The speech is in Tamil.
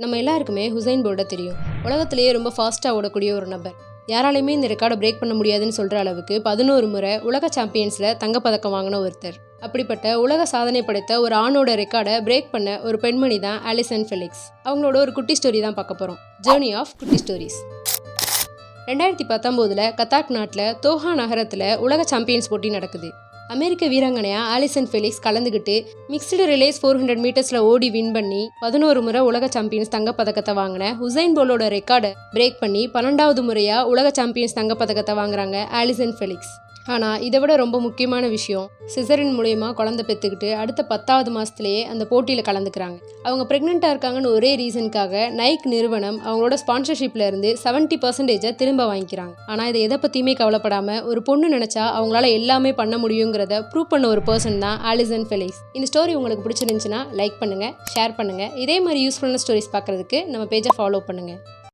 நம்ம எல்லாருக்குமே ஹுசைன் போல்ட்டை தெரியும். உலகத்திலேயே ரொம்ப ஃபாஸ்ட்டாக ஓடக்கூடிய ஒரு நபர். யாராலையுமே இந்த ரெக்கார்டை பிரேக் பண்ண முடியாதுன்னு சொல்கிற அளவுக்கு 11 முறை உலக சாம்பியன்ஸில் தங்கப்பதக்கம் வாங்கின ஒருத்தர். அப்படிப்பட்ட உலக சாதனை படைத்த ஒரு ஆணோட ரெக்கார்டை பிரேக் பண்ண ஒரு பெண்மணி தான் ஆலிசன் ஃபெலிக்ஸ். அவங்களோட ஒரு குட்டி ஸ்டோரி தான் பார்க்க போகிறோம். ஜேர்னி ஆஃப் குட்டி ஸ்டோரிஸ். 2019 கத்தாக் நாட்டில் தோஹா நகரத்தில் உலக சாம்பியன்ஸ் போட்டி நடக்குது. அமெரிக்க வீராங்கனையா ஆலிசன் ஃபெலிக்ஸ் கலந்துக்கிட்டு மிக்ஸ்டு ரிலேஸ் 400 மீட்டர்ஸில் ஓடி வின் பண்ணி 11 முறை உலக சாம்பியன்ஸ் தங்கப்பதக்கத்தை வாங்கின ஹுசைன் போல்ட்டோட ரெக்கார்டை பிரேக் பண்ணி 12வது முறையாக உலக சாம்பியன்ஸ் தங்கப்பதக்கத்தை வாங்குறாங்க ஆலிசன் ஃபெலிக்ஸ். ஆனால் இதை விட ரொம்ப முக்கியமான விஷயம், சிசரின் மூலயமா குழந்தை பெற்றுக்கிட்டு அடுத்த 10வது மாதத்துலேயே அந்த போட்டியில் கலந்துக்கிறாங்க. அவங்க ப்ரெக்னெண்ட்டாக இருக்காங்கன்னு ஒரே ரீசனுக்காக நைக் நிறுவனம் அவங்களோட ஸ்பான்சர்ஷிப்பில் இருந்து 70% திரும்ப வாங்கிக்கிறாங்க. ஆனால் இதை எதை பற்றியுமே கவலைப்படாமல் ஒரு பொண்ணு நினச்சா அவங்களால எல்லாமே பண்ண முடியுங்கிறத ப்ரூவ் பண்ண ஒரு பர்சன் தான் ஆலிசன் ஃபெலிக்ஸ். இந்த ஸ்டோரி உங்களுக்கு பிடிச்சிருந்துச்சுன்னா லைக் பண்ணுங்கள், ஷேர் பண்ணுங்கள். இதே மாதிரி யூஸ்ஃபுல்லான ஸ்டோரிஸ் பார்க்குறதுக்கு நம்ம பேஜை ஃபாலோ பண்ணுங்கள்.